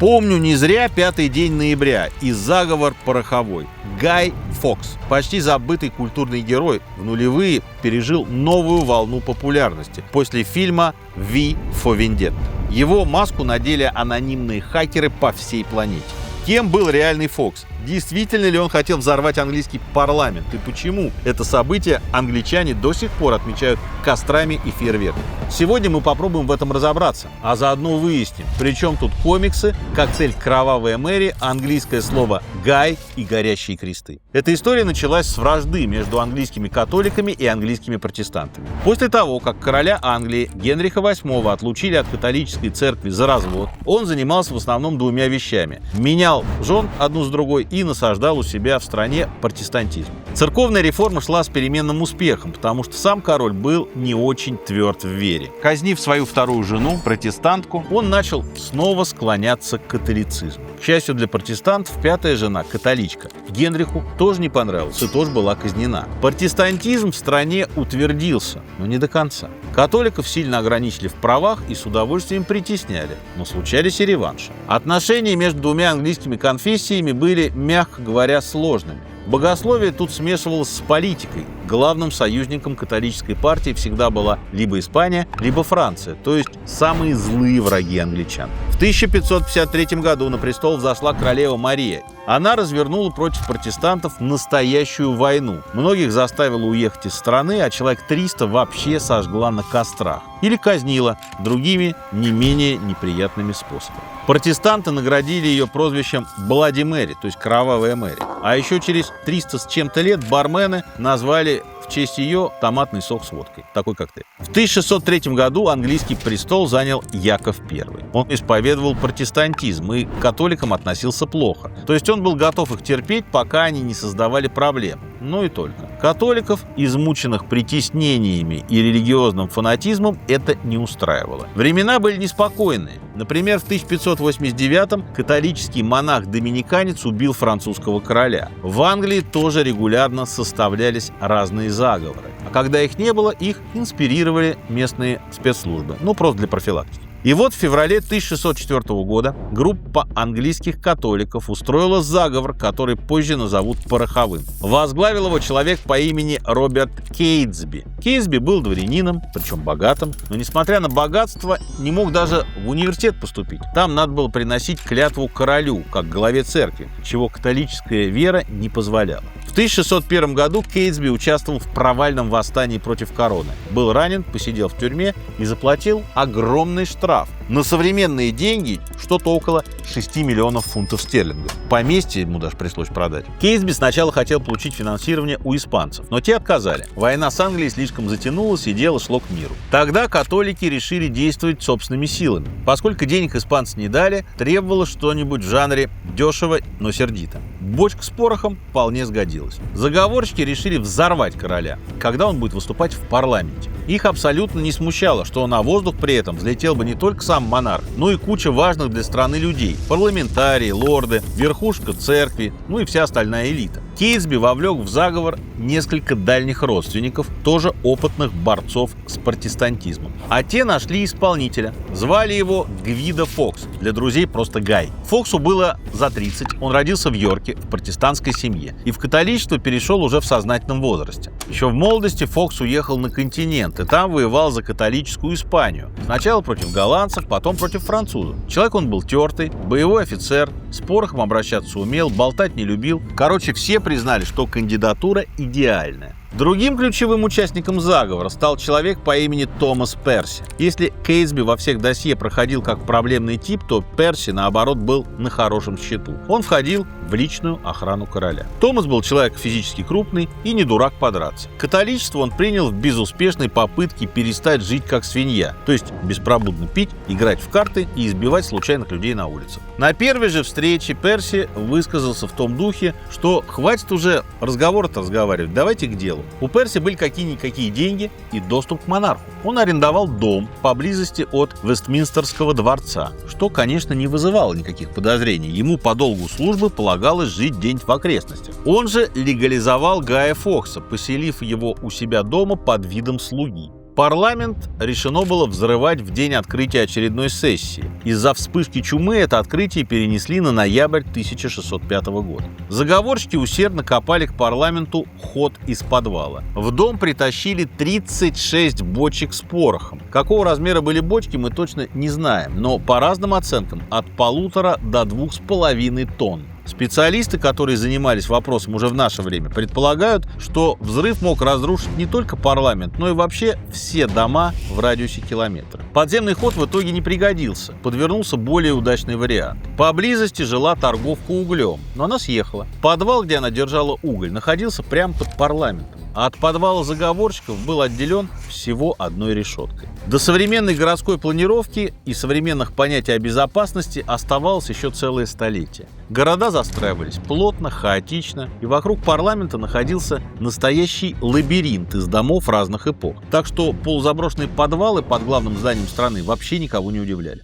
Помню не зря 5-й день ноября и заговор пороховой. Гай Фокс, почти забытый культурный герой, в нулевые пережил новую волну популярности после фильма «V for Vendetta». Его маску надели анонимные хакеры по всей планете. Кем был реальный Фокс? Действительно ли он хотел взорвать английский парламент? И почему это событие англичане до сих пор отмечают кострами и фейерверками? Сегодня мы попробуем в этом разобраться, а заодно выясним, при чем тут комиксы, как цель «Кровавая Мэри», английское слово «гай» и «горящие кресты». Эта история началась с вражды между английскими католиками и английскими протестантами. После того, как короля Англии Генриха VIII отлучили от католической церкви за развод, он занимался в основном двумя вещами: менял жен одну с другой и насаждал у себя в стране протестантизм. Церковная реформа шла с переменным успехом, потому что сам король был не очень тверд в вере. Казнив свою вторую жену, протестантку, он начал снова склоняться к католицизму. К счастью для протестантов, пятая жена, католичка, Генриху тоже не понравилась и тоже была казнена. Протестантизм в стране утвердился, но не до конца. Католиков сильно ограничили в правах и с удовольствием притесняли, но случались и реванши. Отношения между двумя английскими конфессиями были, мягко говоря, сложными. Богословие тут смешивалось с политикой. Главным союзником католической партии всегда была либо Испания, либо Франция, то есть самые злые враги англичан. В 1553 году на престол взошла королева Мария. Она развернула против протестантов настоящую войну. Многих заставила уехать из страны, а человек 300 вообще сожгла на кострах или казнила другими не менее неприятными способами. Протестанты наградили ее прозвищем Блади Мэри, то есть Кровавая Мэри. А еще через 300 с чем-то лет бармены назвали в честь ее томатный сок с водкой. Такой коктейль. В 1603 году английский престол занял Яков I. Он исповедовал протестантизм и к католикам относился плохо. То есть он был готов их терпеть, пока они не создавали проблем. Но и только. Католиков, измученных притеснениями и религиозным фанатизмом, это не устраивало. Времена были неспокойные. Например, в 1589-м католический монах-доминиканец убил французского короля. В Англии тоже регулярно составлялись разные заговоры. А когда их не было, их инспирировали местные спецслужбы. Просто для профилактики. И вот в феврале 1604 года группа английских католиков устроила заговор, который позже назовут пороховым. Возглавил его человек по имени Роберт Кейтсби. Кейтсби был дворянином, причем богатым, но, несмотря на богатство, не мог даже в университет поступить. Там надо было приносить клятву королю, как главе церкви, чего католическая вера не позволяла. В 1601 году Кейтсби участвовал в провальном восстании против короны. Был ранен, посидел в тюрьме и заплатил огромный штраф. На современные деньги что-то около 6 миллионов фунтов стерлингов. Поместье ему даже пришлось продать. Кейтсби сначала хотел получить финансирование у испанцев, но те отказали. Война с Англией слишком затянулась, и дело шло к миру. Тогда католики решили действовать собственными силами. Поскольку денег испанцы не дали, требовалось что-нибудь в жанре дешево, но сердито. Бочка с порохом вполне сгодилась. Заговорщики решили взорвать короля, когда он будет выступать в парламенте. Их абсолютно не смущало, что на воздух при этом взлетел бы не только сам монарх, но и куча важных для страны людей: парламентарии, лорды, верхушка церкви, и вся остальная элита. Кейтсби вовлек в заговор несколько дальних родственников, тоже опытных борцов с протестантизмом. А те нашли исполнителя. Звали его Гвидо Фокс, для друзей просто Гай. Фоксу было за 30, он родился в Йорке в протестантской семье и в католичество перешел уже в сознательном возрасте. Еще в молодости Фокс уехал на континент и там воевал за католическую Испанию. Сначала против голландцев, потом против французов. Человек он был тертый, боевой офицер, с порохом обращаться умел, болтать не любил. Короче, все признали, что кандидатура идеальная. Другим ключевым участником заговора стал человек по имени Томас Перси. Если Кейтсби во всех досье проходил как проблемный тип, то Перси, наоборот, был на хорошем счету. Он входил в личную охрану короля. Томас был человек физически крупный и не дурак подраться. Католичество он принял в безуспешной попытке перестать жить как свинья, то есть беспробудно пить, играть в карты и избивать случайных людей на улицах. На первой же встрече Перси высказался в том духе, что хватит уже разговаривать, давайте к делу. У Перси были какие-никакие деньги и доступ к монарху. Он арендовал дом поблизости от Вестминстерского дворца, что, конечно, не вызывало никаких подозрений. Ему по долгу службы полагалось жить где-нибудь в окрестностях. Он же легализовал Гая Фокса, поселив его у себя дома под видом слуги. Парламент решено было взрывать в день открытия очередной сессии. Из-за вспышки чумы это открытие перенесли на ноябрь 1605 года. Заговорщики усердно копали к парламенту ход из подвала. В дом притащили 36 бочек с порохом. Какого размера были бочки, мы точно не знаем, но по разным оценкам от 1,5 до 2,5 тонн. Специалисты, которые занимались вопросом уже в наше время, предполагают, что взрыв мог разрушить не только парламент, но и вообще все дома в радиусе километра. Подземный ход в итоге не пригодился, подвернулся более удачный вариант. Поблизости жила торговка углем, но она съехала. Подвал, где она держала уголь, находился прямо под парламентом, а от подвала заговорщиков был отделен всего одной решеткой. До современной городской планировки и современных понятий о безопасности оставалось еще целое столетие. Города застраивались плотно, хаотично, и вокруг парламента находился настоящий лабиринт из домов разных эпох. Так что полузаброшенные подвалы под главным зданием страны вообще никого не удивляли.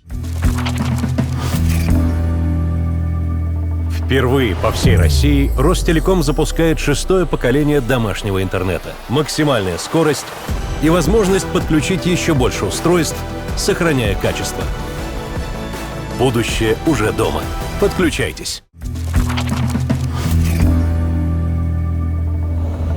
Впервые по всей России Ростелеком запускает 6-е поколение домашнего интернета. Максимальная скорость и возможность подключить еще больше устройств, сохраняя качество. Будущее уже дома. Подключайтесь.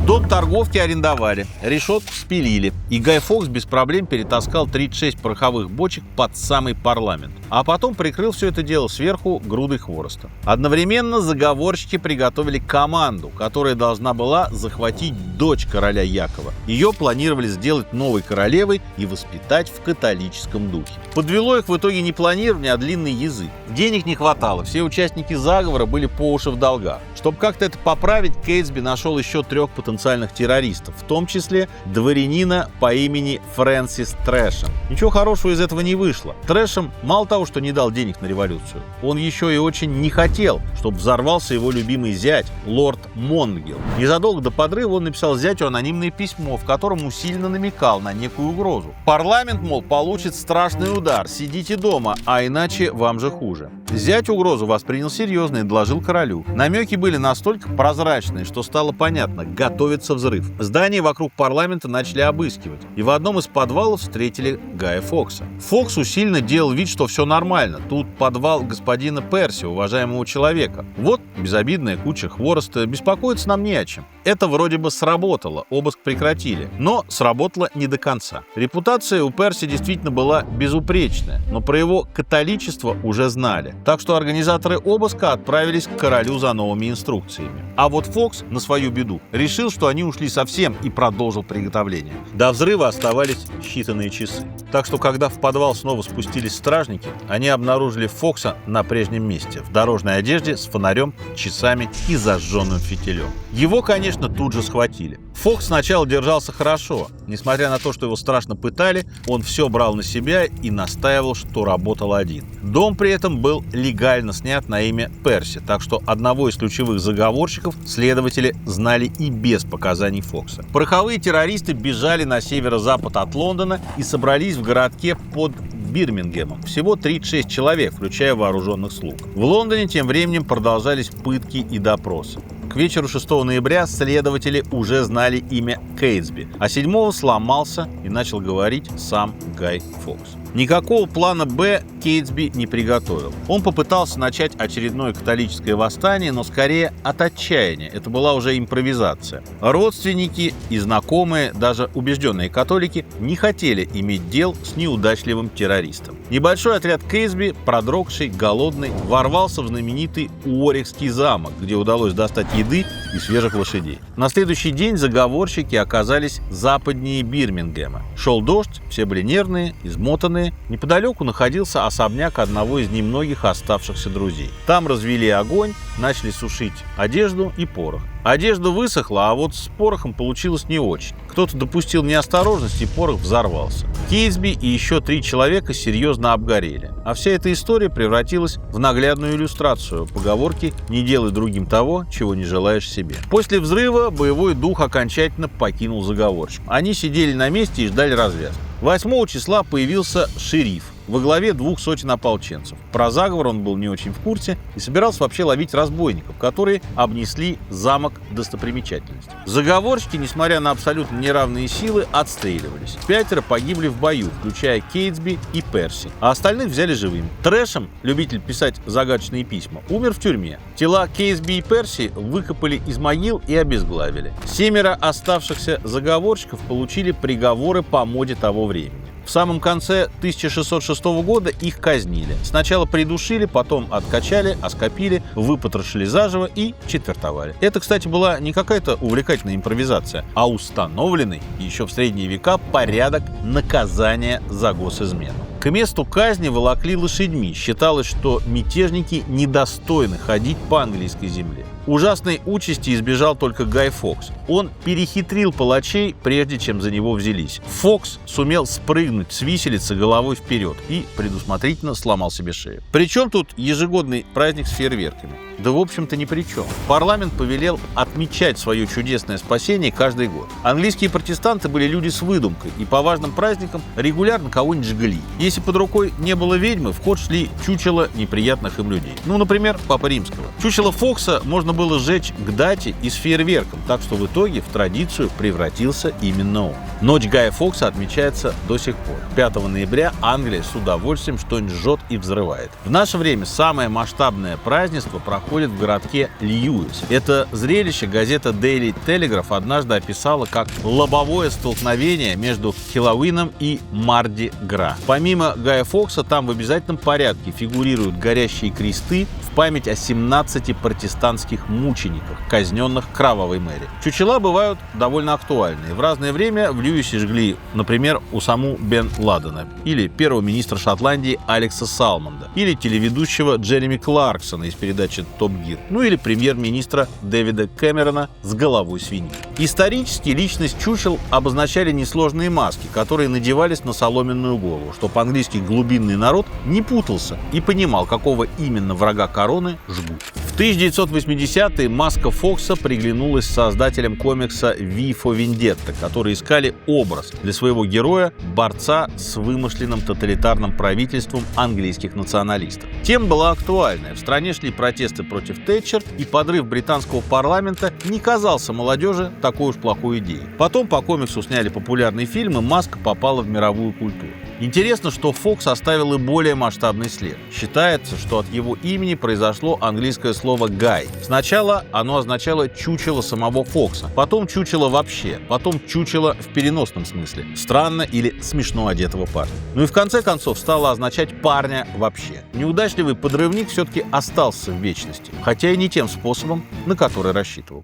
Дом торговки арендовали, решетку спилили, и Гай Фокс без проблем перетаскал 36 пороховых бочек под самый парламент, а потом прикрыл все это дело сверху грудой хвороста. Одновременно заговорщики приготовили команду, которая должна была захватить дочь короля Якова. Ее планировали сделать новой королевой и воспитать в католическом духе. Подвело их в итоге не планирование, а длинный язык. Денег не хватало, все участники заговора были по уши в долгах. Чтобы как-то это поправить, Кейтсби нашел еще 3 потенциальных террористов, в том числе дворянина по имени Фрэнсис Трэшем. Ничего хорошего из этого не вышло. Трэшем мало того, что не дал денег на революцию, он еще и очень не хотел, чтобы взорвался его любимый зять, лорд Монгил. Незадолго до подрыва он написал зятю анонимное письмо, в котором усиленно намекал на некую угрозу. Парламент, мол, получит страшный удар, сидите дома, а иначе вам же хуже. Зять угрозу воспринял серьезно и доложил королю. Намеки были настолько прозрачные, что стало понятно – готовится взрыв. Здание вокруг парламента начали обыскивать, и в одном из подвалов встретили Гая Фокса. Фокс усиленно делал вид, что все нормально. Тут подвал господина Перси, уважаемого человека. Вот безобидная куча хвороста, беспокоиться нам не о чем. Это вроде бы сработало, обыск прекратили. Но сработало не до конца. Репутация у Перси действительно была безупречная, но про его католичество уже знали. Так что организаторы обыска отправились к королю за новыми инструкциями. А вот Фокс, на свою беду, решил, что они ушли совсем, и продолжил приготовление. До взрыва оставались считанные часы. Так что, когда в подвал снова спустились стражники, они обнаружили Фокса на прежнем месте, в дорожной одежде, с фонарем, часами и зажженным фитилем. Его, конечно, тут же схватили. Фокс сначала держался хорошо. Несмотря на то, что его страшно пытали, он все брал на себя и настаивал, что работал один. Дом при этом был легально снят на имя Перси, так что одного из ключевых заговорщиков следователи знали и без показаний Фокса. Пороховые террористы бежали на северо-запад от Лондона и собрались в городке под Бирмингемом. Всего 36 человек, включая вооруженных слуг. В Лондоне тем временем продолжались пытки и допросы. К вечеру 6 ноября следователи уже знали имя Кейтсби, а 7-го сломался и начал говорить сам Гай Фокс. Никакого плана «Б» Кейтсби не приготовил. Он попытался начать очередное католическое восстание, но скорее от отчаяния. Это была уже импровизация. Родственники и знакомые, даже убежденные католики, не хотели иметь дел с неудачливым террористом. Небольшой отряд Кейтсби, продрогший, голодный, ворвался в знаменитый Уорикский замок, где удалось достать еды и свежих лошадей. На следующий день заговорщики оказались западнее Бирмингема. Шел дождь, все были нервные, измотанные. Неподалеку находился особняк одного из немногих оставшихся друзей. Там развели огонь, начали сушить одежду и порох. Одежда высохла, а вот с порохом получилось не очень. Кто-то допустил неосторожность, и порох взорвался. Кейтсби и еще 3 человека серьезно обгорели. А вся эта история превратилась в наглядную иллюстрацию поговорки «не делай другим того, чего не желаешь себе». После взрыва боевой дух окончательно покинул заговорщиков. Они сидели на месте и ждали развязки. 8 числа появился шериф, во главе 2 сотен ополченцев. Про заговор он был не очень в курсе и собирался вообще ловить разбойников, которые обнесли замок достопримечательностей. Заговорщики, несмотря на абсолютно неравные силы, отстреливались. 5 погибли в бою, включая Кейтсби и Перси, а остальных взяли живыми. Трэшем, любитель писать загадочные письма, умер в тюрьме. Тела Кейтсби и Перси выкопали из могил и обезглавили. 7 оставшихся заговорщиков получили приговоры по моде того времени. В самом конце 1606 года их казнили. Сначала придушили, потом откачали, оскопили, выпотрошили заживо и четвертовали. Это, кстати, была не какая-то увлекательная импровизация, а установленный еще в средние века порядок наказания за госизмену. К месту казни волокли лошадьми. Считалось, что мятежники недостойны ходить по английской земле. Ужасной участи избежал только Гай Фокс. Он перехитрил палачей, прежде чем за него взялись. Фокс сумел спрыгнуть с виселицы головой вперед и предусмотрительно сломал себе шею. Причем тут ежегодный праздник с фейерверками? Да, в общем-то, ни при чем. Парламент повелел отмечать свое чудесное спасение каждый год. Английские протестанты были люди с выдумкой и по важным праздникам регулярно кого-нибудь жгли. Если под рукой не было ведьмы, в ход шли чучела неприятных им людей. Ну, например, Папы Римского. Чучело Фокса можно было сжечь к дате и с фейерверком, так что в итоге в традицию превратился именно он. Ночь Гая Фокса отмечается до сих пор. 5 ноября Англия с удовольствием что-нибудь жжет и взрывает. В наше время самое масштабное празднество проходит в городке Льюис. Это зрелище газета Daily Telegraph однажды описала как лобовое столкновение между Хэллоуином и Марди Гра. Помимо Гая Фокса, там в обязательном порядке фигурируют горящие кресты в память о 17 протестантских мучениках, казненных Кровавой Мэри. Чучела бывают довольно актуальные. В разное время в Льюисе жгли, например, Усаму бен Ладена, или первого министра Шотландии Алекса Салмонда, или телеведущего Джереми Кларксона из передачи «Топ Гир», ну или премьер-министра Дэвида Кэмерона с головой свиньи. Исторически личность чучел обозначали несложные маски, которые надевались на соломенную голову, чтобы английский глубинный народ не путался и понимал, какого именно врага короны жгут. В 1980-е маска Фокса приглянулась создателям комикса V for Vendetta, которые искали образ для своего героя, борца с вымышленным тоталитарным правительством английских националистов. Тема была актуальная. В стране шли протесты против Тэтчер, и подрыв британского парламента не казался молодежи такой уж плохой идеей. Потом по комиксу сняли популярный фильм, и маска попала в мировую культуру. Интересно, что Фокс оставил и более масштабный след. Считается, что от его имени произошло английское слово «гай». Сначала оно означало чучело самого Фокса, потом чучело вообще, потом чучело в переносном смысле – странно или смешно одетого парня. Ну и в конце концов стало означать парня вообще. Неудачливый подрывник все-таки остался в вечности, хотя и не тем способом, на который рассчитывал.